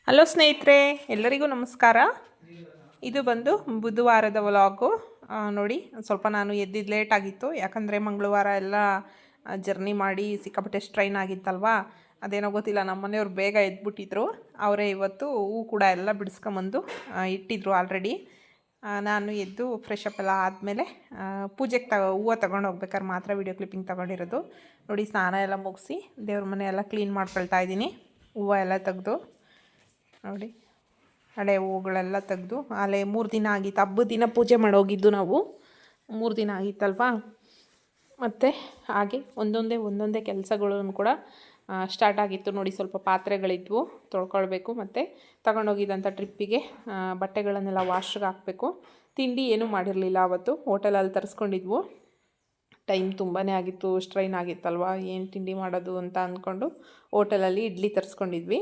Hello ಸ್ನೇಹಿತರೆ, ಎಲ್ಲರಿಗೂ ನಮಸ್ಕಾರ. ಇದು ಬಂದು ಬುಧವಾರದ ವ್ಲಾಗು. ನೋಡಿ, ಸ್ವಲ್ಪ ನಾನು ಎದ್ದಿದ್ದು ಲೇಟ್ ಆಗಿತ್ತು. ಯಾಕಂದರೆ ಮಂಗಳವಾರ ಎಲ್ಲ ಜರ್ನಿ ಮಾಡಿ ಸಿಕ್ಕಾಪಟ್ಟೆ ಸ್ಟ್ರೈನ್ ಆಗಿತ್ತಲ್ವಾ. ಅದೇನೋ ಗೊತ್ತಿಲ್ಲ, ನಮ್ಮ ಮನೆಯವ್ರು ಬೇಗ ಎದ್ಬಿಟ್ಟಿದ್ರು. ಅವರೇ ಇವತ್ತು ಹೂ ಕೂಡ ಎಲ್ಲ ಬಿಡಿಸ್ಕೊಂಬಂದು ಇಟ್ಟಿದ್ರು ಆಲ್ರೆಡಿ. ನಾನು ಎದ್ದು ಫ್ರೆಶ್ ಅಪ್ ಎಲ್ಲ ಆದಮೇಲೆ ಪೂಜೆಗೆ ಹೂವು ತೊಗೊಂಡು ಹೋಗ್ಬೇಕಾದ್ರೆ ಮಾತ್ರ ವೀಡಿಯೋ ಕ್ಲಿಪ್ಪಿಂಗ್ ತೊಗೊಂಡಿರೋದು. ನೋಡಿ, ಸ್ನಾನ ಎಲ್ಲ ಮುಗಿಸಿ ದೇವ್ರ ಮನೆ ಎಲ್ಲ ಕ್ಲೀನ್ ಮಾಡ್ಕೊಳ್ತಾ ಇದ್ದೀನಿ. ಹೂವು ಎಲ್ಲ ತೆಗೆದು ನೋಡಿ, ಹಳೆ ಹೂವುಗಳೆಲ್ಲ ತೆಗೆದು ಅಲ್ಲೇ 3 ದಿನ ಆಗಿತ್ತು. ಹಬ್ಬದ ದಿನ ಪೂಜೆ ಮಾಡೋಗಿದ್ದು ನಾವು. 3 ದಿನ ಆಗಿತ್ತಲ್ವಾ. ಮತ್ತು ಹಾಗೆ ಒಂದೊಂದೇ ಕೆಲಸಗಳನ್ನು ಕೂಡ ಸ್ಟಾರ್ಟ್ ಆಗಿತ್ತು. ನೋಡಿ, ಸ್ವಲ್ಪ ಪಾತ್ರೆಗಳಿದ್ವು ತೊಳ್ಕೊಳ್ಬೇಕು. ಮತ್ತು ತಗೊಂಡೋಗಿದ್ದಂಥ ಟ್ರಿಪ್ಪಿಗೆ ಬಟ್ಟೆಗಳನ್ನೆಲ್ಲ ವಾಶ್ಗೆ ಹಾಕಬೇಕು. ತಿಂಡಿ ಏನೂ ಮಾಡಿರಲಿಲ್ಲ ಅವತ್ತು, ಹೋಟೆಲಲ್ಲಿ ತರಿಸ್ಕೊಂಡಿದ್ವು. ಟೈಮ್ ತುಂಬಾ ಆಗಿತ್ತು, ಸ್ಟ್ರೈನ್ ಆಗಿತ್ತಲ್ವ, ಏನು ತಿಂಡಿ ಮಾಡೋದು ಅಂತ ಅಂದ್ಕೊಂಡು ಹೋಟೆಲಲ್ಲಿ ಇಡ್ಲಿ ತರಿಸ್ಕೊಂಡಿದ್ವಿ.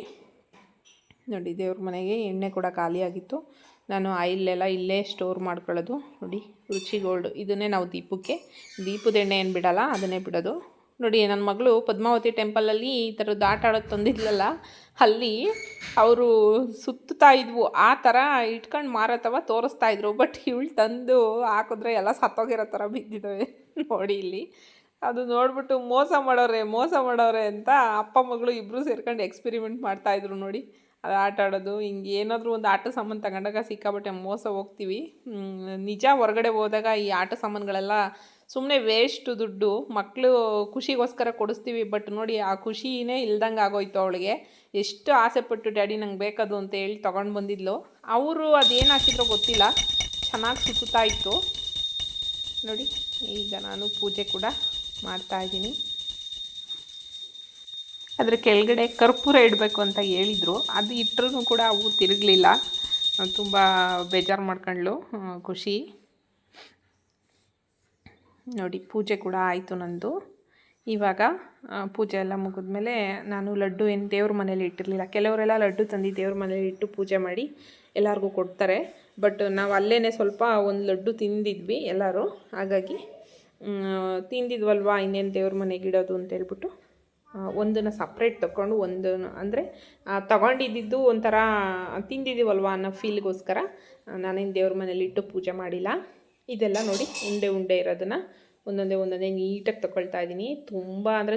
ನೋಡಿ, ದೇವ್ರ ಮನೆಗೆ ಎಣ್ಣೆ ಕೂಡ ಖಾಲಿಯಾಗಿತ್ತು. ನಾನು ಆಯಿಲೆಲ್ಲ ಇಲ್ಲೇ ಸ್ಟೋರ್ ಮಾಡ್ಕೊಳ್ಳೋದು. ನೋಡಿ, ರುಚಿ ಗೋಲ್ಡ್, ಇದನ್ನೇ ನಾವು ದೀಪದ ಎಣ್ಣೆ ಏನು ಬಿಡೋಲ್ಲ, ಅದನ್ನೇ ಬಿಡೋದು. ನೋಡಿ, ನನ್ನ ಮಗಳು ಪದ್ಮಾವತಿ ಟೆಂಪಲಲ್ಲಿ ಈ ಥರದ್ದು ಆಟ ಆಡೋದು ತಂದಿದ್ಲಲ್ಲ, ಅಲ್ಲಿ ಅವರು ಸುತ್ತಾ ಇದ್ವು. ಆ ಥರ ಇಟ್ಕೊಂಡು ಮಾರತ್ತವ ತೋರಿಸ್ತಾಯಿದ್ರು. ಬಟ್ ಇವಳು ತಂದು ಹಾಕಿದ್ರೆ ಎಲ್ಲ ಸತ್ತೋಗಿರೋ ಥರ ಬಿದ್ದಿದ್ದಾವೆ. ನೋಡಿ, ಇಲ್ಲಿ ಅದು ನೋಡ್ಬಿಟ್ಟು ಮೋಸ ಮಾಡೋರೆ ಅಂತ ಅಪ್ಪ ಮಗಳು ಇಬ್ಬರು ಸೇರ್ಕೊಂಡು ಎಕ್ಸ್ಪೆರಿಮೆಂಟ್ ಮಾಡ್ತಾಯಿದ್ರು. ನೋಡಿ, ಅದು ಆಟ ಆಡೋದು. ಹಿಂಗೆ ಏನಾದರೂ ಒಂದು ಆಟ ಸಾಮಾನು ತಗೊಂಡಾಗ ಸಿಕ್ಕಾಬಟ್ಟೆ ಮೋಸ ಹೋಗ್ತೀವಿ. ನಿಜ, ಹೊರಗಡೆ ಹೋದಾಗ ಈ ಆಟ ಸಾಮಾನುಗಳೆಲ್ಲ ಸುಮ್ಮನೆ ವೇಸ್ಟು ದುಡ್ಡು. ಮಕ್ಕಳು ಖುಷಿಗೋಸ್ಕರ ಕೊಡಿಸ್ತೀವಿ. ಬಟ್ ನೋಡಿ, ಆ ಖುಷಿನೇ ಇಲ್ದಂಗೆ ಆಗೋಯ್ತು ಅವಳಿಗೆ. ಎಷ್ಟು ಆಸೆಪಟ್ಟು ಡ್ಯಾಡಿ ನಂಗೆ ಬೇಕದು ಅಂತ ಹೇಳಿ ತೊಗೊಂಡು ಬಂದಿದ್ಲು. ಅವರು ಅದೇನು ಹಾಕಿದ್ರೋ ಗೊತ್ತಿಲ್ಲ, ಚೆನ್ನಾಗಿ ಸುತ್ತಾ ಇತ್ತು. ನೋಡಿ, ಈಗ ನಾನು ಪೂಜೆ ಕೂಡ ಮಾಡ್ತಾಯಿದ್ದೀನಿ. ಅದರ ಕೆಳಗಡೆ ಕರ್ಪೂರ ಇಡಬೇಕು ಅಂತ ಹೇಳಿದರು. ಅದು ಇಟ್ಟರೂ ಕೂಡ ಅವು ತಿರುಗಲಿಲ್ಲ. ತುಂಬ ಬೇಜಾರು ಮಾಡ್ಕೊಂಡ್ಳು ಖುಷಿ. ನೋಡಿ, ಪೂಜೆ ಕೂಡ ಆಯಿತು ನಂದು. ಇವಾಗ ಪೂಜೆ ಎಲ್ಲ ಮುಗಿದ್ಮೇಲೆ ನಾನು ಲಡ್ಡು ಏನು ದೇವ್ರ ಮನೇಲಿ ಇಟ್ಟಿರಲಿಲ್ಲ. ಕೆಲವರೆಲ್ಲ ಲಡ್ಡು ತಂದು ದೇವ್ರ ಮನೇಲಿ ಇಟ್ಟು ಪೂಜೆ ಮಾಡಿ ಎಲ್ಲರಿಗೂ ಕೊಡ್ತಾರೆ. ಬಟ್ ನಾವು ಅಲ್ಲೇ ಸ್ವಲ್ಪ ಒಂದು ಲಡ್ಡು ತಿಂದಿದ್ವಿ ಎಲ್ಲರೂ. ಹಾಗಾಗಿ ತಿಂದಿದ್ವಲ್ವ, ಇನ್ನೇನು ದೇವ್ರ ಮನೆಗೆ ಇಡೋದು ಅಂತ ಹೇಳ್ಬಿಟ್ಟು ಒಂದನ್ನು ಸಪ್ರೇಟ್ ತೊಗೊಂಡು, ಅಂದರೆ ತಗೊಂಡಿದ್ದು ಒಂಥರ ತಿಂದಿದ್ದೀವಲ್ವ ಅನ್ನೋ ಫೀಲ್ಗೋಸ್ಕರ ನಾನೇನು ದೇವ್ರ ಮನೇಲಿ ಇಟ್ಟು ಪೂಜೆ ಮಾಡಿಲ್ಲ. ಇದೆಲ್ಲ ನೋಡಿ, ಉಂಡೆ ಇರೋದನ್ನು ಒಂದೊಂದೇ ನೀಟಾಗಿ ತೊಗೊಳ್ತಾ ಇದ್ದೀನಿ.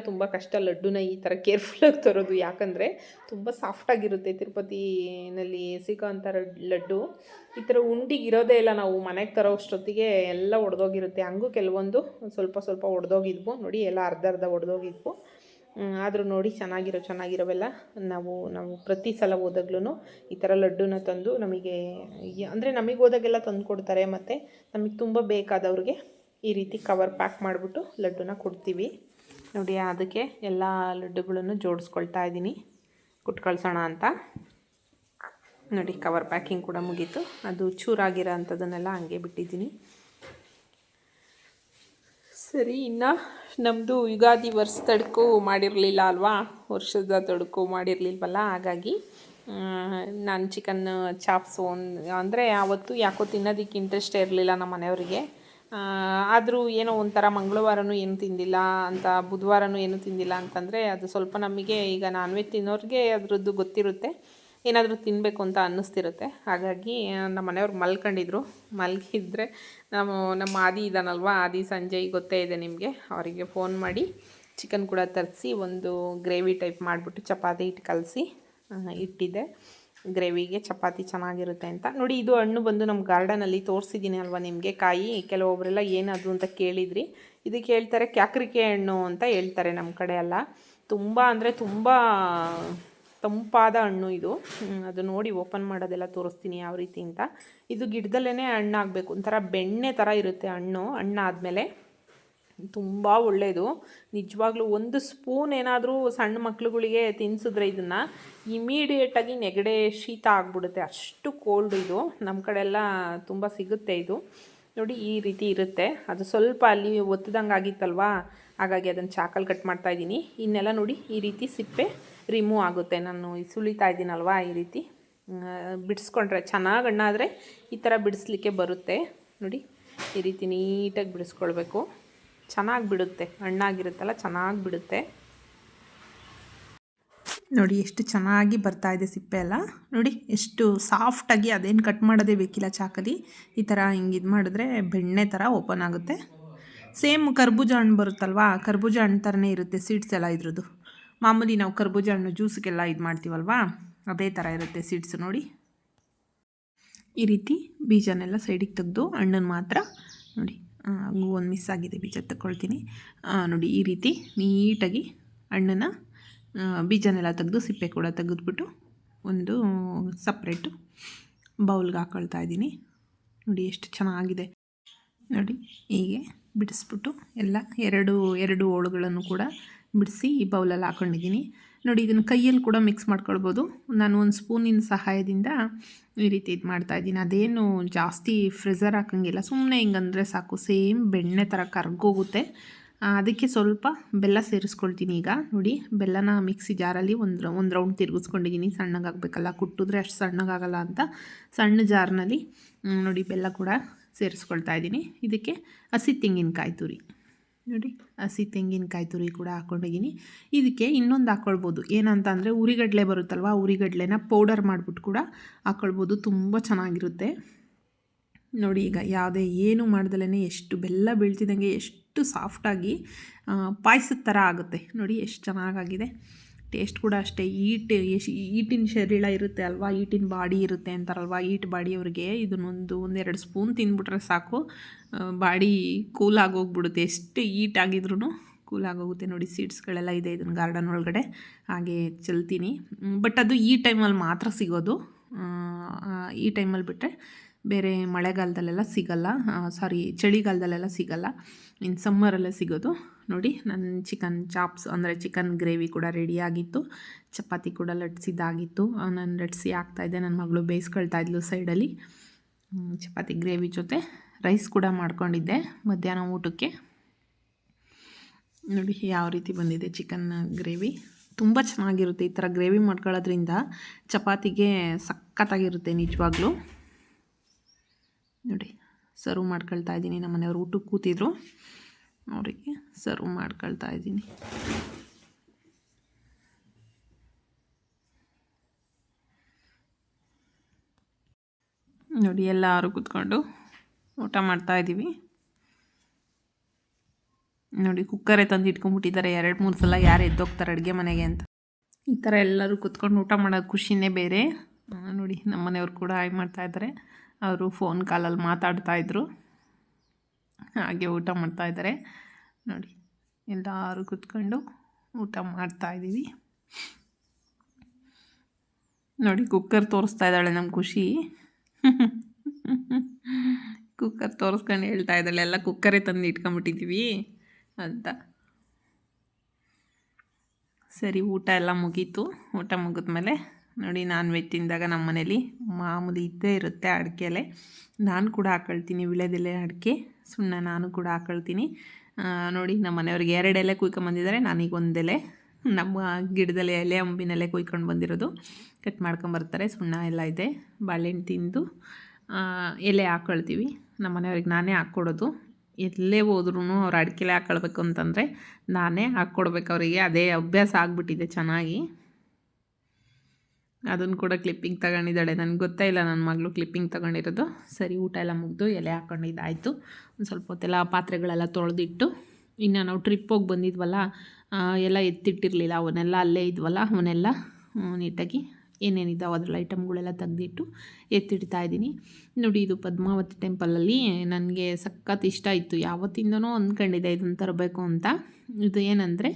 ತುಂಬ ಕಷ್ಟ ಲಡ್ಡುನ ಈ ಥರ ಕೇರ್ಫುಲ್ಲಾಗಿ ತರೋದು. ಯಾಕಂದರೆ ತುಂಬ ಸಾಫ್ಟಾಗಿರುತ್ತೆ. ತಿರುಪತಿನಲ್ಲಿ ಸಿಗೋ ಅಂಥ ಲಡ್ಡು ಈ ಥರ ಉಂಡಿಗೆ ಇರೋದೇ ಇಲ್ಲ. ನಾವು ಮನೆಗೆ ತರೋ ಅಷ್ಟೊತ್ತಿಗೆ ಎಲ್ಲ ಒಡೆದೋಗಿರುತ್ತೆ. ಹಂಗೂ ಕೆಲವೊಂದು ಸ್ವಲ್ಪ ಒಡೆದೋಗಿದ್ವು. ನೋಡಿ, ಎಲ್ಲ ಅರ್ಧ ಒಡೆದೋಗಿದ್ವು. ಆದರೂ ನೋಡಿ, ಚೆನ್ನಾಗಿರೋವೆಲ್ಲ ನಾವು ಪ್ರತಿ ಸಲ ಹೋದಾಗ್ಲೂ ಈ ಥರ ಲಡ್ಡುನ ತಂದು ನಮಗೆ ಹೋದಾಗೆಲ್ಲ ತಂದು ಕೊಡ್ತಾರೆ. ಮತ್ತು ನಮಗೆ ತುಂಬ ಬೇಕಾದವ್ರಿಗೆ ಈ ರೀತಿ ಕವರ್ ಪ್ಯಾಕ್ ಮಾಡಿಬಿಟ್ಟು ಲಡ್ಡುನ ಕೊಡ್ತೀವಿ. ನೋಡಿ, ಅದಕ್ಕೆ ಎಲ್ಲ ಲಡ್ಡುಗಳನ್ನು ಜೋಡಿಸ್ಕೊಳ್ತಾ ಇದ್ದೀನಿ, ಕೊಟ್ಟು ಕಳ್ಸೋಣ ಅಂತ. ನೋಡಿ, ಕವರ್ ಪ್ಯಾಕಿಂಗ್ ಕೂಡ ಮುಗೀತು. ಅದು ಚೂರಾಗಿರೋ ಅಂಥದ್ದನ್ನೆಲ್ಲ ಹಂಗೆ ಬಿಟ್ಟಿದ್ದೀನಿ. ಸರಿ, ಇನ್ನು ನಮ್ಮದು ಯುಗಾದಿ ತಡ್ಕು ಮಾಡಿರಲಿಲ್ಲ ಅಲ್ವಾ, ವರ್ಷದ ತಡ್ಕು ಮಾಡಿರಲಿಲ್ವಲ್ಲ. ಹಾಗಾಗಿ ನಾನು ಚಿಕನ್ ಚಾಪ್ಸು ಅಂದರೆ ಆವತ್ತು ಯಾಕೋ ತಿನ್ನೋದಕ್ಕೆ ಇಂಟ್ರೆಸ್ಟೇ ಇರಲಿಲ್ಲ ನಮ್ಮ ಮನೆಯವರಿಗೆ. ಆದರೂ ಏನೋ ಒಂಥರ ಮಂಗಳವಾರನೂ ಏನು ತಿಂದಿಲ್ಲ ಅಂತ, ಬುಧವಾರನೂ ಏನು ತಿಂದಿಲ್ಲ ಅಂತಂದರೆ ಅದು ಸ್ವಲ್ಪ ನಮಗೆ, ಈಗ ನಾನ್ ವೆಜ್ ತಿನ್ನೋರಿಗೆ ಅದರದ್ದು ಗೊತ್ತಿರುತ್ತೆ, ಏನಾದರೂ ತಿನ್ನಬೇಕು ಅಂತ ಅನ್ನಿಸ್ತಿರುತ್ತೆ. ಹಾಗಾಗಿ ನಮ್ಮ ಮನೆಯವ್ರು ಮಲಗಿದ್ರೆ ನಮ್ಮ ಆದಿ ಇದ್ದಾನಲ್ವ, ಆದಿ ಸಂಜಯ್ ಗೊತ್ತೇ ಇದೆ ನಿಮಗೆ, ಅವರಿಗೆ ಫೋನ್ ಮಾಡಿ ಚಿಕನ್ ಕೂಡ ತರಿಸಿ ಒಂದು ಗ್ರೇವಿ ಟೈಪ್ ಮಾಡಿಬಿಟ್ಟು ಚಪಾತಿ ಹಿಟ್ಟು ಕಲಸಿ ಇಟ್ಟಿದ್ದೆ. ಗ್ರೇವಿಗೆ ಚಪಾತಿ ಚೆನ್ನಾಗಿರುತ್ತೆ ಅಂತ. ನೋಡಿ, ಇದು ಹಣ್ಣು ಬಂದು ನಮ್ಮ ಗಾರ್ಡನಲ್ಲಿ ತೋರಿಸಿದ್ದೀನಿ ಅಲ್ವಾ ನಿಮಗೆ. ಕಾಯಿ ಕೆಲವೊಬ್ಬರೆಲ್ಲ ಏನದು ಅಂತ ಕೇಳಿದ್ರಿ. ಇದಕ್ಕೆ ಹೇಳ್ತಾರೆ ಕ್ಯಾಕ್ರಿಕೆ ಹಣ್ಣು ಅಂತ ಹೇಳ್ತಾರೆ ನಮ್ಮ ಕಡೆ ಎಲ್ಲ. ತುಂಬ ತಂಪಾದ ಹಣ್ಣು ಇದು. ಅದು ನೋಡಿ, ಓಪನ್ ಮಾಡೋದೆಲ್ಲ ತೋರಿಸ್ತೀನಿ ಯಾವ ರೀತಿ ಅಂತ. ಇದು ಗಿಡದಲ್ಲೇ ಹಣ್ಣಾಗಬೇಕು, ಒಂಥರ ಬೆಣ್ಣೆ ಥರ ಇರುತ್ತೆ ಹಣ್ಣಾದಮೇಲೆ. ತುಂಬ ಒಳ್ಳೆಯದು ನಿಜವಾಗ್ಲೂ. 1 ಸ್ಪೂನ್ ಏನಾದರೂ ಸಣ್ಣ ಮಕ್ಳುಗಳಿಗೆ ತಿನ್ನಿಸಿದ್ರೆ ಇದನ್ನು ಇಮಿಡಿಯೇಟಾಗಿ ನೆಗಡೆ ಶೀತ ಆಗಿಬಿಡುತ್ತೆ, ಅಷ್ಟು ಕೋಲ್ಡ್ ಇದು. ನಮ್ಮ ಕಡೆ ಎಲ್ಲ ತುಂಬ ಸಿಗುತ್ತೆ ಇದು. ನೋಡಿ, ಈ ರೀತಿ ಇರುತ್ತೆ. ಅದು ಸ್ವಲ್ಪ ಅಲ್ಲಿ ಒತ್ತದಂಗೆ ಆಗಿತ್ತಲ್ವಾ, ಹಾಗಾಗಿ ಅದನ್ನು ಚಾಕಲ್ಲಿ ಕಟ್ ಮಾಡ್ತಾಯಿದ್ದೀನಿ. ಇನ್ನೆಲ್ಲ ನೋಡಿ, ಈ ರೀತಿ ಸಿಪ್ಪೆ ರಿಮೂವ್ ಆಗುತ್ತೆ. ನಾನು ಸುಲಿತಾ ಇದ್ದೀನಲ್ವಾ, ಈ ರೀತಿ ಬಿಡಿಸ್ಕೊಂಡ್ರೆ ಚೆನ್ನಾಗಿ ಹಣ್ಣಾದರೆ ಈ ಥರ ಬಿಡಿಸ್ಲಿಕ್ಕೆ ಬರುತ್ತೆ. ನೋಡಿ, ಈ ರೀತಿ ನೀಟಾಗಿ ಬಿಡಿಸ್ಕೊಳ್ಬೇಕು. ಚೆನ್ನಾಗಿ ಬಿಡುತ್ತೆ, ಹಣ್ಣಾಗಿರುತ್ತಲ್ಲ ಚೆನ್ನಾಗಿ ಬಿಡುತ್ತೆ. ನೋಡಿ ಎಷ್ಟು ಚೆನ್ನಾಗಿ ಬರ್ತಾ ಇದೆ ಸಿಪ್ಪೆ ಎಲ್ಲ. ನೋಡಿ ಎಷ್ಟು ಸಾಫ್ಟಾಗಿ, ಅದೇನು ಕಟ್ ಮಾಡೋದೇ ಬೇಕಿಲ್ಲ ಚಾಕಲಿ. ಈ ಥರ ಹಿಂಗೆ ಇದು ಮಾಡಿದ್ರೆ ಬೆಣ್ಣೆ ಥರ ಓಪನ್ ಆಗುತ್ತೆ. ಸೇಮ್ ಕರ್ಬೂಜ ಹಣ್ಣು ಬರುತ್ತಲ್ವಾ, ಕರ್ಬೂಜ ಹಣ್ಣು ಥರನೇ ಇರುತ್ತೆ ಸೀಡ್ಸ್ ಎಲ್ಲ ಇದ್ರದ್ದು. ಮಾಮೂಲಿ ನಾವು ಕರ್ಬೂಜ ಹಣ್ಣು ಜ್ಯೂಸ್ಗೆಲ್ಲ ಇದು ಮಾಡ್ತೀವಲ್ವಾ, ಅದೇ ಥರ ಇರುತ್ತೆ ಸೀಡ್ಸ್. ನೋಡಿ ಈ ರೀತಿ ಬೀಜನೆಲ್ಲ ಸೈಡಿಗೆ ತೆಗೆದು ಹಣ್ಣನ್ನು ಮಾತ್ರ ನೋಡಿ ಒಂದು ಮಿಸ್ ಆಗಿದೆ, ಬೀಜ ತಗೊಳ್ತೀನಿ. ನೋಡಿ ಈ ರೀತಿ ನೀಟಾಗಿ ಹಣ್ಣನ್ನು ಬೀಜನೆಲ್ಲ ತೆಗೆದು ಸಿಪ್ಪೆ ಕೂಡ ತೆಗೆದುಬಿಟ್ಟು ಒಂದು ಸಪ್ರೇಟು ಬೌಲ್ಗೆ ಹಾಕ್ಕೊಳ್ತಾ ಇದ್ದೀನಿ. ನೋಡಿ ಎಷ್ಟು ಚೆನ್ನಾಗಿದೆ. ನೋಡಿ ಹೀಗೆ ಬಿಡಿಸ್ಬಿಟ್ಟು ಎಲ್ಲ ಎರಡು ಹೋಳುಗಳನ್ನು ಕೂಡ ಬಿಡಿಸಿ ಈ ಬೌಲಲ್ಲಿ ಹಾಕ್ಕೊಂಡಿದ್ದೀನಿ. ನೋಡಿ ಇದನ್ನು ಕೈಯಲ್ಲಿ ಕೂಡ ಮಿಕ್ಸ್ ಮಾಡ್ಕೊಳ್ಬೋದು. ನಾನು ಒಂದು ಸ್ಪೂನಿನ ಸಹಾಯದಿಂದ ಈ ರೀತಿ ಇದು ಮಾಡ್ತಾಯಿದ್ದೀನಿ. ಅದೇನು ಜಾಸ್ತಿ ಫ್ರಿಝರ್ ಹಾಕೋಂಗಿಲ್ಲ, ಸುಮ್ಮನೆ ಹಿಂಗಂದರೆ ಸಾಕು, ಸೇಮ್ ಬೆಣ್ಣೆ ಥರ ಕರ್ಗೋಗುತ್ತೆ. ಅದಕ್ಕೆ ಸ್ವಲ್ಪ ಬೆಲ್ಲ ಸೇರಿಸ್ಕೊಳ್ತೀನಿ. ಈಗ ನೋಡಿ ಬೆಲ್ಲನ ಮಿಕ್ಸಿ ಜಾರಲ್ಲಿ ಒಂದು ರೌಂಡ್ ತಿರುಗಿಸ್ಕೊಂಡಿದ್ದೀನಿ. ಸಣ್ಣಗಾಗಬೇಕಲ್ಲ, ಕುಟ್ಟಿದ್ರೆ ಅಷ್ಟು ಸಣ್ಣಗಾಗಲ್ಲ ಅಂತ ಸಣ್ಣ ಜಾರ್ನಲ್ಲಿ ನೋಡಿ ಬೆಲ್ಲ ಕೂಡ ಸೇರಿಸ್ಕೊಳ್ತಾ ಇದ್ದೀನಿ. ಇದಕ್ಕೆ ಹಸಿ ತೆಂಗಿನಕಾಯಿ ತುರಿ, ನೋಡಿ ಹಸಿ ತೆಂಗಿನಕಾಯಿ ತುರಿ ಕೂಡ ಹಾಕ್ಕೊಂಡಿದ್ದೀನಿ. ಇದಕ್ಕೆ ಇನ್ನೊಂದು ಹಾಕ್ಕೊಳ್ಬೋದು, ಏನಂತ ಅಂದರೆ ಉರಿಗಡಲೆ ಬರುತ್ತಲ್ವ, ಉರಿಗಡಲೆನ ಪೌಡರ್ ಮಾಡಿಬಿಟ್ಟು ಕೂಡ ಹಾಕ್ಕೊಳ್ಬೋದು, ತುಂಬ ಚೆನ್ನಾಗಿರುತ್ತೆ. ನೋಡಿ ಈಗ ಯಾವುದೇ ಏನು ಮಾಡ್ದಲೇ ಎಷ್ಟು ಬೆಲ್ಲ ಬೀಳ್ತಿದ್ದಂಗೆ ಎಷ್ಟು ಸಾಫ್ಟಾಗಿ ಪಾಯಸದ ಥರ ಆಗುತ್ತೆ. ನೋಡಿ ಎಷ್ಟು ಚೆನ್ನಾಗಾಗಿದೆ. ಟೇಸ್ಟ್ ಕೂಡ ಅಷ್ಟೇ. ಈಟಿನ ಶರೀರ ಇರುತ್ತೆ ಅಲ್ವಾ, ಈಟಿನ ಬಾಡಿ ಇರುತ್ತೆ ಅಂತಾರಲ್ವ, ಈಟ್ ಬಾಡಿಯವ್ರಿಗೆ ಒಂದೆರಡು ಸ್ಪೂನ್ ತಿಂದ್ಬಿಟ್ರೆ ಸಾಕು, ಬಾಡಿ ಕೂಲಾಗೋಗ್ಬಿಡುತ್ತೆ. ಎಷ್ಟು ಈಟಾಗಿದ್ರೂ ಕೂಲಾಗೋಗುತ್ತೆ. ನೋಡಿ ಸೀಡ್ಸ್ಗಳೆಲ್ಲ ಇದೆ ಇದನ್ನು ಗಾರ್ಡನ್ ಒಳಗಡೆ, ಹಾಗೆ ಚೆಲ್ತೀನಿ. ಬಟ್ ಅದು ಈ ಟೈಮಲ್ಲಿ ಮಾತ್ರ ಸಿಗೋದು. ಈ ಟೈಮಲ್ಲಿ ಬಿಟ್ಟರೆ ಬೇರೆ ಮಳೆಗಾಲದಲ್ಲೆಲ್ಲ ಸಿಗಲ್ಲ, ಚಳಿಗಾಲದಲ್ಲೆಲ್ಲ ಸಿಗಲ್ಲ, ಇನ್ನು ಸಮ್ಮರಲ್ಲೇ ಸಿಗೋದು. ನೋಡಿ ನನ್ನ ಚಿಕನ್ ಚಾಪ್ಸ್ ಅಂದರೆ ಚಿಕನ್ ಗ್ರೇವಿ ಕೂಡ ರೆಡಿಯಾಗಿತ್ತು. ಚಪಾತಿ ಕೂಡ ಲಟ್ಸಿದ್ದಾಗಿತ್ತು. ನಾನು ಲಟ್ಸಿ ಹಾಕ್ತಾಯಿದ್ದೆ, ನನ್ನ ಮಗಳು ಬೇಯಿಸ್ಕೊಳ್ತಾ ಇದ್ಲು ಸೈಡಲ್ಲಿ. ಚಪಾತಿ ಗ್ರೇವಿ ಜೊತೆ ರೈಸ್ ಕೂಡ ಮಾಡ್ಕೊಂಡಿದ್ದೆ ಮಧ್ಯಾಹ್ನ ಊಟಕ್ಕೆ. ನೋಡಿ ಯಾವ ರೀತಿ ಬಂದಿದೆ ಚಿಕನ್ ಗ್ರೇವಿ. ತುಂಬ ಚೆನ್ನಾಗಿರುತ್ತೆ. ಈ ಥರ ಗ್ರೇವಿ ಮಾಡ್ಕೊಳ್ಳೋದ್ರಿಂದ ಚಪಾತಿಗೆ ಸಖತ್ತಾಗಿರುತ್ತೆ ನಿಜವಾಗ್ಲೂ. ನೋಡಿ ಸರ್ವ್ ಮಾಡ್ಕೊಳ್ತಾ ಇದ್ದೀನಿ. ನಮ್ಮ ಮನೆಯವ್ರು ಊಟಕ್ಕೆ ಕೂತಿದ್ರು, ಅವರಿಗೆ ಸರ್ವ್ ಮಾಡ್ಕೊಳ್ತಾ ಇದ್ದೀನಿ. ನೋಡಿ ಎಲ್ಲರೂ ಕೂತ್ಕೊಂಡು ಊಟ ಮಾಡ್ತಾಯಿದ್ದೀವಿ. ನೋಡಿ ಕುಕ್ಕರೇ ತಂದು ಇಟ್ಕೊಂಡ್ಬಿಟ್ಟಿದ್ದಾರೆ 2-3 ಸಲ, ಯಾರು ಎದ್ದೋಗ್ತಾರೆ ಅಡುಗೆ ಮನೆಗೆ ಅಂತ. ಈ ಥರ ಎಲ್ಲರೂ ಕೂತ್ಕೊಂಡು ಊಟ ಮಾಡೋದು ಖುಷಿನೇ ಬೇರೆ. ನೋಡಿ ನಮ್ಮ ಮನೆಯವ್ರು ಕೂಡ ಹಾಯ್ ಮಾಡ್ತಾಯಿದ್ದಾರೆ. ಅವರು ಫೋನ್ ಕಾಲಲ್ಲಿ ಮಾತಾಡ್ತಾಯಿದ್ರು, ಹಾಗೆ ಊಟ ಮಾಡ್ತಾಯಿದ್ದಾರೆ. ನೋಡಿ ಎಲ್ಲರೂ ಕೂತ್ಕೊಂಡು ಊಟ ಮಾಡ್ತಾಯಿದ್ದೀವಿ. ನೋಡಿ ಕುಕ್ಕರ್ ತೋರಿಸ್ತಾ ಇದ್ದಾಳೆ ನಮ್ಮ ಖುಷಿ. ಕುಕ್ಕರ್ ತೋರಿಸ್ಕೊಂಡು ಹೇಳ್ತಾ ಇದ್ದಾಳೆ, ಎಲ್ಲ ಕುಕ್ಕರೇ ತಂದು ಇಟ್ಕೊಂಬಿಟ್ಟಿದ್ದೀವಿ ಅಂತ. ಸರಿ, ಊಟ ಎಲ್ಲ ಮುಗೀತು. ಊಟ ಮುಗಿದ್ಮೇಲೆ ನೋಡಿ ನಾನ್ ವೆಜ್ ತಿಂದಾಗ ನಮ್ಮ ಮನೇಲಿ ಮಾಮೂಲಿ ಇದ್ದೇ ಇರುತ್ತೆ ಅಡಿಕೆಲೆ. ನಾನು ಕೂಡ ಹಾಕ್ಕೊಳ್ತೀನಿ ವಿಳೆದೆಲೆ ಅಡಿಕೆ, ಸುಣ್ಣ ನಾನು ಕೂಡ ಹಾಕ್ಕೊಳ್ತೀನಿ. ನೋಡಿ ನಮ್ಮ ಮನೆಯವ್ರಿಗೆ 2 ಎಲೆ ಕುಯ್ಕೊಂಬಂದಿದ್ದಾರೆ, ನಾನೀಗ 1 ಎಲೆ ನಮ್ಮ ಗಿಡದಲ್ಲಿ ಎಲೆ ಅಂಬಿನೆಲೆ ಕುಯ್ಕೊಂಡು ಬಂದಿರೋದು ಕಟ್ ಮಾಡ್ಕೊಂಬರ್ತಾರೆ. ಸುಣ್ಣ ಎಲ್ಲ ಇದೆ. ಬಾಳೆಹಣ್ಣು ತಿಂದು ಎಲೆ ಹಾಕ್ಕೊಳ್ತೀವಿ. ನಮ್ಮ ಮನೆಯವ್ರಿಗೆ ನಾನೇ ಹಾಕ್ಕೊಡೋದು. ಎಲ್ಲೇ ಹೋದ್ರೂ ಅವ್ರು ಅಡಿಕೆಲೆ ಹಾಕ್ಕೊಳ್ಬೇಕು ಅಂತಂದರೆ ನಾನೇ ಹಾಕ್ಕೊಡ್ಬೇಕು ಅವರಿಗೆ. ಅದೇ ಅಭ್ಯಾಸ ಆಗಿಬಿಟ್ಟಿದೆ ಚೆನ್ನಾಗಿ. ಅದನ್ನು ಕೂಡ ಕ್ಲಿಪ್ಪಿಂಗ್ ತಗೊಂಡಿದ್ದಾಳೆ, ನನಗೆ ಗೊತ್ತೇ ಇಲ್ಲ ನನ್ನ ಮಗಳು ಕ್ಲಿಪ್ಪಿಂಗ್ ತಗೊಂಡಿರೋದು. ಸರಿ, ಊಟ ಎಲ್ಲ ಮುಗಿದು ಎಲೆ ಹಾಕ್ಕೊಂಡಿದ್ದಾಯಿತು. ಒಂದು ಸ್ವಲ್ಪ ಹೊತ್ತೆಲ್ಲ ಪಾತ್ರೆಗಳೆಲ್ಲ ತೊಳೆದಿಟ್ಟು, ಇನ್ನು ನಾವು ಟ್ರಿಪ್ ಹೋಗಿ ಬಂದಿದ್ವಲ್ಲ, ಎಲ್ಲ ಎತ್ತಿಟ್ಟಿರಲಿಲ್ಲ, ಅವನ್ನೆಲ್ಲ ಅಲ್ಲೇ ಇದ್ವಲ್ಲ, ಅವನ್ನೆಲ್ಲ ನೀಟಾಗಿ ಏನೇನಿದ್ದಾವೆ ಅದರಲ್ಲಿ ಐಟಮ್ಗಳೆಲ್ಲ ತೆಗೆದಿಟ್ಟು ಎತ್ತಿಡ್ತಾ ಇದ್ದೀನಿ. ನೋಡಿ ಇದು ಪದ್ಮಾವತಿ ಟೆಂಪಲಲ್ಲಿ ನನಗೆ ಸಖತ್ ಇಷ್ಟ ಇತ್ತು, ಯಾವತ್ತಿಂದನೂ ಅಂದ್ಕೊಂಡಿದ್ದೆ ಇದನ್ನು ತರಬೇಕು ಅಂತ. ಇದು ಏನಂದರೆ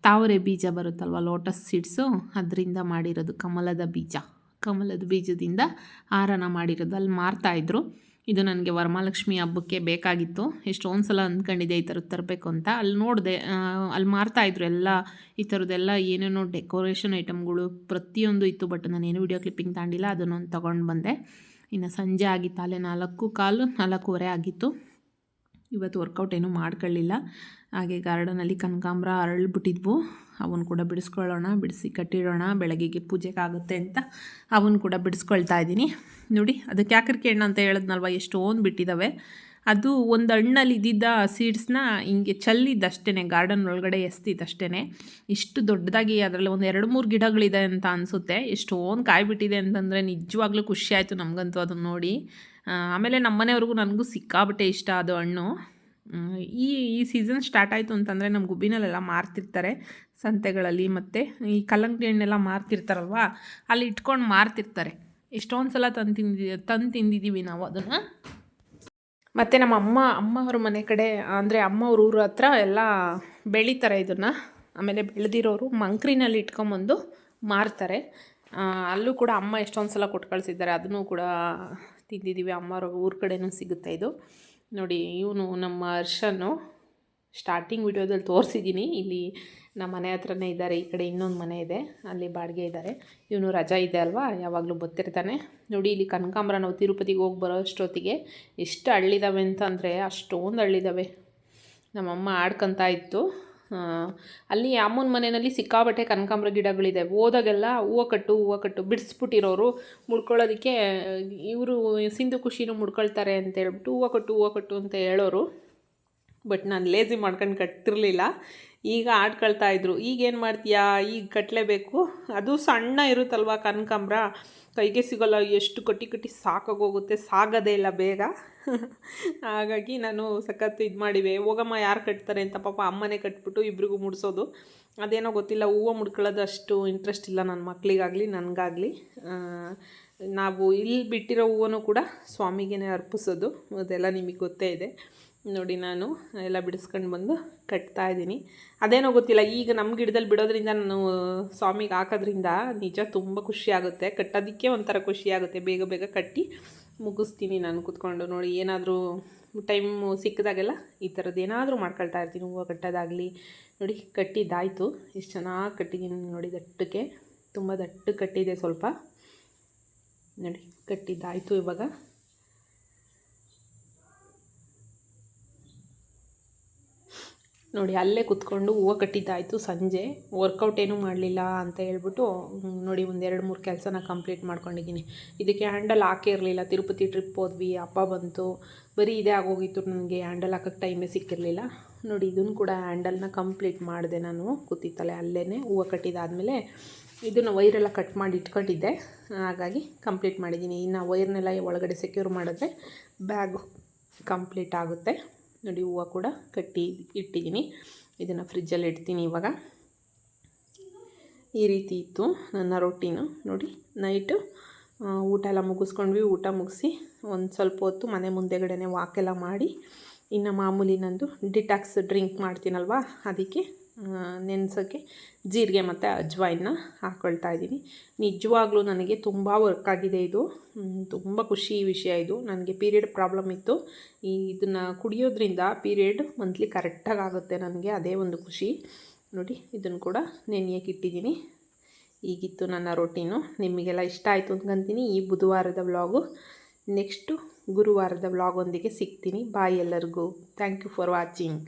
ತಾವರೆ ಬೀಜ ಬರುತ್ತಲ್ವ, ಲೋಟಸ್ ಸೀಡ್ಸು, ಅದರಿಂದ ಮಾಡಿರೋದು. ಕಮಲದ ಬೀಜದಿಂದ ಹಾರನ ಮಾಡಿರೋದು. ಅಲ್ಲಿ ಮಾರ್ತಾಯಿದ್ರು. ಇದು ನನಗೆ ವರಮಹಾಲಕ್ಷ್ಮಿ ಹಬ್ಬಕ್ಕೆ ಬೇಕಾಗಿತ್ತು. ಎಷ್ಟೊಂದು ಸಲ ಅಂದ್ಕೊಂಡಿದ್ದೆ ಈ ಥರದ್ದು ತರಬೇಕು ಅಂತ. ಅಲ್ಲಿ ನೋಡಿದೆ, ಅಲ್ಲಿ ಮಾರ್ತಾಯಿದ್ರು ಎಲ್ಲ ಈ ಥರದ್ದೆಲ್ಲ ಏನೇನೋ ಡೆಕೋರೇಷನ್ ಐಟಮ್ಗಳು ಪ್ರತಿಯೊಂದು ಇತ್ತು. ಬಟ್ ನಾನೇನು ವೀಡಿಯೋ ಕ್ಲಿಪ್ಪಿಂಗ್ ತಗೊಂಡಿಲ್ಲ, ಅದನ್ನೊಂದು ತೊಗೊಂಡು ಬಂದೆ. ಇನ್ನು ಸಂಜೆ ಆಗಿತ್ತು, ಅಲ್ಲೇ 4:15 ಆಗಿತ್ತು. ಇವತ್ತು ವರ್ಕೌಟ್ ಏನೂ ಮಾಡ್ಕೊಳ್ಳಿಲ್ಲ. ಹಾಗೆ ಗಾರ್ಡನಲ್ಲಿ ಕನಕಾಂಬರ ಅರಳಿಬಿಟ್ಟಿದ್ವು, ಅವನ್ನ ಕೂಡ ಬಿಡಿಸಿ ಕಟ್ಟಿಡೋಣ, ಬೆಳಗ್ಗೆಗೆ ಪೂಜೆಗೆ ಆಗುತ್ತೆ ಅಂತ ಅವನ್ನ ಕೂಡ ಬಿಡಿಸ್ಕೊಳ್ತಾ ಇದ್ದೀನಿ. ನೋಡಿ ಅದಕ್ಕೆ ಯಾಕರಿಕೆ ಹಣ್ಣು ಅಂತ ಹೇಳಿದ್ನಲ್ವ, ಎಷ್ಟೊಂದು ಬಿಟ್ಟಿದ್ದಾವೆ. ಅದು ಒಂದು ಹಣ್ಣಲ್ಲಿ ಇದ್ದಿದ್ದ ಸೀಡ್ಸ್ನ ಹಿಂಗೆ ಚೆಲ್ಲಿದ್ದಷ್ಟೇ, ಗಾರ್ಡನ್ ಒಳಗಡೆ ಎಸ್ತಿದ್ದಷ್ಟೇ. ಇಷ್ಟು ದೊಡ್ಡದಾಗಿ ಅದರಲ್ಲಿ ಒಂದು 2-3 ಗಿಡಗಳಿದೆ ಅಂತ ಅನಿಸುತ್ತೆ. ಎಷ್ಟೊಂದು ಕಾಯಿ ಬಿಟ್ಟಿದೆ ಅಂತಂದರೆ ನಿಜವಾಗ್ಲೂ ಖುಷಿ ಆಯಿತು ನಮಗಂತೂ ಅದನ್ನು ನೋಡಿ. ಆಮೇಲೆ ನಮ್ಮ ಮನೆಯವ್ರಿಗೂ ನನಗೂ ಸಿಕ್ಕಾಬಟ್ಟೆ ಇಷ್ಟ ಅದು ಹಣ್ಣು. ಈ ಈ ಸೀಸನ್ ಸ್ಟಾರ್ಟ್ ಆಯಿತು ಅಂತಂದರೆ ನಮ್ಮ ಗುಬ್ಬಿನಲ್ಲೆಲ್ಲ ಮಾರ್ತಿರ್ತಾರೆ ಸಂತೆಗಳಲ್ಲಿ, ಮತ್ತು ಈ ಕಲ್ಲಂಗಡಿ ಹಣ್ಣೆಲ್ಲ ಮಾರ್ತಿರ್ತಾರಲ್ವ, ಅಲ್ಲಿ ಇಟ್ಕೊಂಡು ಮಾರ್ತಿರ್ತಾರೆ. ಎಷ್ಟೊಂದು ಸಲ ತಂದು ತಿಂದಿದ್ದೀವಿ ನಾವು ಅದನ್ನು. ಮತ್ತು ನಮ್ಮ ಅಮ್ಮವ್ರ ಮನೆ ಕಡೆ ಅಂದರೆ ಅಮ್ಮವ್ರ ಊರ ಹತ್ರ ಎಲ್ಲ ಬೆಳೀತಾರೆ ಇದನ್ನು. ಆಮೇಲೆ ಬೆಳೆದಿರೋರು ಮಂಕ್ರಿನಲ್ಲಿ ಇಟ್ಕೊಂಬಂದು ಮಾರ್ತಾರೆ. ಅಲ್ಲೂ ಕೂಡ ಅಮ್ಮ ಎಷ್ಟೊಂದು ಸಲ ಕೊಟ್ಟು ಕಳಿಸಿದ್ದಾರೆ, ಅದನ್ನು ಕೂಡ ತಿಂದಿದ್ದೀವಿ. ಅಮ್ಮವ್ರ ಊರ ಕಡೆನೂ ಸಿಗುತ್ತೆ ಇದು. ನೋಡಿ, ಇವನು ನಮ್ಮ ಹರ್ಷನು ಸ್ಟಾರ್ಟಿಂಗ್ ವಿಡಿಯೋದಲ್ಲಿ ತೋರಿಸಿದ್ದೀನಿ. ಇಲ್ಲಿ ನಮ್ಮ ಮನೆ ಹತ್ರನೇ ಇದ್ದಾರೆ. ಈ ಕಡೆ ಇನ್ನೊಂದು ಮನೆ ಇದೆ, ಅಲ್ಲಿ ಬಾಡಿಗೆ ಇದ್ದಾರೆ. ಇವನು ರಜಾ ಇದೆ ಅಲ್ವಾ, ಯಾವಾಗಲೂ ಬರ್ತಿರ್ತಾನೆ. ನೋಡಿ, ಇಲ್ಲಿ ಕನಕಾಂಬರ ನಾವು ತಿರುಪತಿಗೆ ಹೋಗಿ ಬರೋ ಅಷ್ಟೊತ್ತಿಗೆ ಎಷ್ಟು ಹಳ್ಳಿದಾವೆ ಅಂತಂದರೆ ಅಷ್ಟೊಂದು ಹಳ್ಳಿದಾವೆ. ನಮ್ಮಮ್ಮ ಆಡ್ಕೊತಾ ಇತ್ತು. ಅಲ್ಲಿ ಅಮ್ಮನ ಮನೆಯಲ್ಲಿ ಸಿಕ್ಕಾಬಟ್ಟೆ ಕನಕಾಂಬರ ಗಿಡಗಳಿದೆ. ಹೋದಾಗೆಲ್ಲ ಹೂವು ಕಟ್ಟು ಬಿಡಿಸ್ಬಿಟ್ಟಿರೋರು ಮುಡ್ಕೊಳ್ಳೋದಕ್ಕೆ ಇವರು ಸಿಂಧು ಖುಷಿನೂ ಮುಡ್ಕೊಳ್ತಾರೆ ಅಂತ ಹೇಳ್ಬಿಟ್ಟು ಹೂವು ಕಟ್ಟು ಅಂತ ಹೇಳೋರು. ಬಟ್ ನಾನು ಲೇಜಿ ಮಾಡ್ಕೊಂಡು ಕಟ್ಟಿರಲಿಲ್ಲ. ಈಗ ಆಡ್ಕೊಳ್ತಾ ಇದ್ರು. ಈಗೇನು ಮಾಡ್ತೀಯಾ, ಈಗ ಕಟ್ಟಲೇಬೇಕು. ಅದು ಸಣ್ಣ ಇರುತ್ತಲ್ವ ಕನಕಾಂಬರ, ಕೈಗೆ ಸಿಗೋಲ್ಲ. ಎಷ್ಟು ಕಟ್ಟಿ ಸಾಕಾಗೋಗುತ್ತೆ, ಸಾಗೋದೇ ಇಲ್ಲ ಬೇಗ. ಹಾಗಾಗಿ ನಾನು ಸಖತ್ತು ಇದು ಮಾಡಿವೆ. ಹೋಗಮ್ಮ ಯಾರು ಕಟ್ತಾರೆ ಅಂತ ಪಾಪ ಅಮ್ಮನೇ ಕಟ್ಬಿಟ್ಟು ಇಬ್ರಿಗೂ ಮುಡಿಸೋದು. ಅದೇನೋ ಗೊತ್ತಿಲ್ಲ, ಹೂವು ಮುಡ್ಕೊಳ್ಳೋದು ಅಷ್ಟು ಇಂಟ್ರೆಸ್ಟ್ ಇಲ್ಲ ನನ್ನ ಮಕ್ಕಳಿಗಾಗಲಿ ನನಗಾಗಲಿ. ನಾವು ಇಲ್ಲಿ ಬಿಟ್ಟಿರೋ ಹೂವನು ಕೂಡ ಸ್ವಾಮಿಗೇ ಅರ್ಪಿಸೋದು, ಅದೆಲ್ಲ ನಿಮಗೆ ಗೊತ್ತೇ ಇದೆ. ನೋಡಿ, ನಾನು ಎಲ್ಲ ಬಿಡಿಸ್ಕೊಂಡು ಬಂದು ಕಟ್ತಾಯಿದ್ದೀನಿ. ಅದೇನೋ ಗೊತ್ತಿಲ್ಲ, ಈಗ ನಮ್ಮ ಗಿಡದಲ್ಲಿ ಬಿಡೋದ್ರಿಂದ ನಾನು ಸ್ವಾಮಿಗೆ ಹಾಕೋದ್ರಿಂದ ನಿಜ ತುಂಬ ಖುಷಿಯಾಗುತ್ತೆ. ಕಟ್ಟೋದಕ್ಕೆ ಒಂಥರ ಖುಷಿಯಾಗುತ್ತೆ. ಬೇಗ ಕಟ್ಟಿ ಮುಗಿಸ್ತೀನಿ ನಾನು ಕೂತ್ಕೊಂಡು. ನೋಡಿ, ಏನಾದರೂ ಟೈಮು ಸಿಕ್ಕಿದಾಗೆಲ್ಲ ಈ ಥರದ್ದು ಏನಾದರೂ ಮಾಡ್ಕೊಳ್ತಾ ಇರ್ತೀನಿ. ಹೂವು ಕಟ್ಟೋದಾಗಲಿ. ನೋಡಿ, ಕಟ್ಟಿದ್ದಾಯಿತು. ಎಷ್ಟು ಚೆನ್ನಾಗಿ ಕಟ್ಟಿದ್ದೀನಿ ನೋಡಿ, ದಟ್ಟಕ್ಕೆ, ತುಂಬ ದಟ್ಟು ಕಟ್ಟಿದೆ ಸ್ವಲ್ಪ. ನೋಡಿ, ಕಟ್ಟಿದ್ದಾಯಿತು. ಇವಾಗ ನೋಡಿ, ಅಲ್ಲೇ ಕೂತ್ಕೊಂಡು ಹೂವು ಕಟ್ಟಿದ್ದಾಯಿತು. ಸಂಜೆ ವರ್ಕೌಟ್ ಏನೂ ಮಾಡಲಿಲ್ಲ ಅಂತ ಹೇಳ್ಬಿಟ್ಟು ನೋಡಿ, ಒಂದು 2-3 ಕೆಲಸನ ಕಂಪ್ಲೀಟ್ ಮಾಡ್ಕೊಂಡಿದ್ದೀನಿ. ಇದಕ್ಕೆ ಹ್ಯಾಂಡಲ್ ಹಾಕೇ ಇರಲಿಲ್ಲ. ತಿರುಪತಿ ಟ್ರಿಪ್ ಹೋದ್ವಿ, ಹಬ್ಬ ಬಂತು, ಬರೀ ಇದೇ ಆಗೋಗಿತ್ತು ನನಗೆ. ಹ್ಯಾಂಡಲ್ ಹಾಕೋಕ್ಕೆ ಟೈಮೇ ಸಿಕ್ಕಿರಲಿಲ್ಲ. ನೋಡಿ, ಇದನ್ನು ಕೂಡ ಹ್ಯಾಂಡಲ್ನ ಕಂಪ್ಲೀಟ್ ಮಾಡಿದೆ ನಾನು ಕೂತಿತ್ತಲೆ ಅಲ್ಲೇ. ಹೂವು ಕಟ್ಟಿದಾದಮೇಲೆ ಇದನ್ನು ವೈರೆಲ್ಲ ಕಟ್ ಮಾಡಿ ಇಟ್ಕೊಂಡಿದ್ದೆ, ಹಾಗಾಗಿ ಕಂಪ್ಲೀಟ್ ಮಾಡಿದ್ದೀನಿ. ಇನ್ನು ವೈರ್ನೆಲ್ಲ ಒಳಗಡೆ ಸೆಕ್ಯೂರ್ ಮಾಡಿದ್ರೆ ಬ್ಯಾಗು ಕಂಪ್ಲೀಟ್ ಆಗುತ್ತೆ. ನೋಡಿ, ಹೂವು ಕೂಡ ಕಟ್ಟಿ ಇಟ್ಟಿದ್ದೀನಿ. ಇದನ್ನು ಫ್ರಿಜ್ಜಲ್ಲಿ ಇಡ್ತೀನಿ ಇವಾಗ. ಈ ರೀತಿ ಇತ್ತು ನನ್ನ ರೊಟೀನು. ನೋಡಿ, ನೈಟು ಊಟ ಎಲ್ಲ ಮುಗಿಸ್ಕೊಂಡ್ವಿ. ಊಟ ಮುಗಿಸಿ ಒಂದು ಸ್ವಲ್ಪ ಹೊತ್ತು ಮನೆ ಮುಂದೆಗಡೆ ವಾಕೆಲ್ಲ ಮಾಡಿ, ಇನ್ನು ಮಾಮೂಲಿ ನಂದು ಡಿಟಾಕ್ಸ್ ಡ್ರಿಂಕ್ ಮಾಡ್ತೀನಲ್ವ, ಅದಕ್ಕೆ ನೆನೆಸೋಕ್ಕೆ ಜೀರಿಗೆ ಮತ್ತು ಅಜ್ವಾಯಿನ ಹಾಕ್ಕೊಳ್ತಾ ಇದ್ದೀನಿ. ನಿಜವಾಗ್ಲೂ ನನಗೆ ತುಂಬ ವರ್ಕ್ ಆಗಿದೆ ಇದು. ತುಂಬ ಖುಷಿ ವಿಷಯ ಇದು. ನನಗೆ ಪೀರಿಯಡ್ ಪ್ರಾಬ್ಲಮ್ ಇತ್ತು. ಇದನ್ನು ಕುಡಿಯೋದ್ರಿಂದ ಪೀರಿಯಡ್ ಮಂತ್ಲಿ ಕರೆಕ್ಟಾಗಿ ಆಗುತ್ತೆ ನನಗೆ, ಅದೇ ಒಂದು ಖುಷಿ. ನೋಡಿ, ಇದನ್ನು ಕೂಡ ನೆನೆಯಕ್ಕೆ ಇಟ್ಟಿದ್ದೀನಿ. ಈಗಿತ್ತು ನನ್ನ ರೊಟೀನು. ನಿಮಗೆಲ್ಲ ಇಷ್ಟ ಆಯಿತು ಅಂದ್ಕೊತೀನಿ ಈ ಬುಧವಾರದ ವ್ಲಾಗು. ನೆಕ್ಸ್ಟು ಗುರುವಾರದ ವ್ಲಾಗ್ ಒಂದಿಗೆ ಸಿಗ್ತೀನಿ. ಬಾಯ್ ಎಲ್ಲರಿಗೂ. Thank you for watching.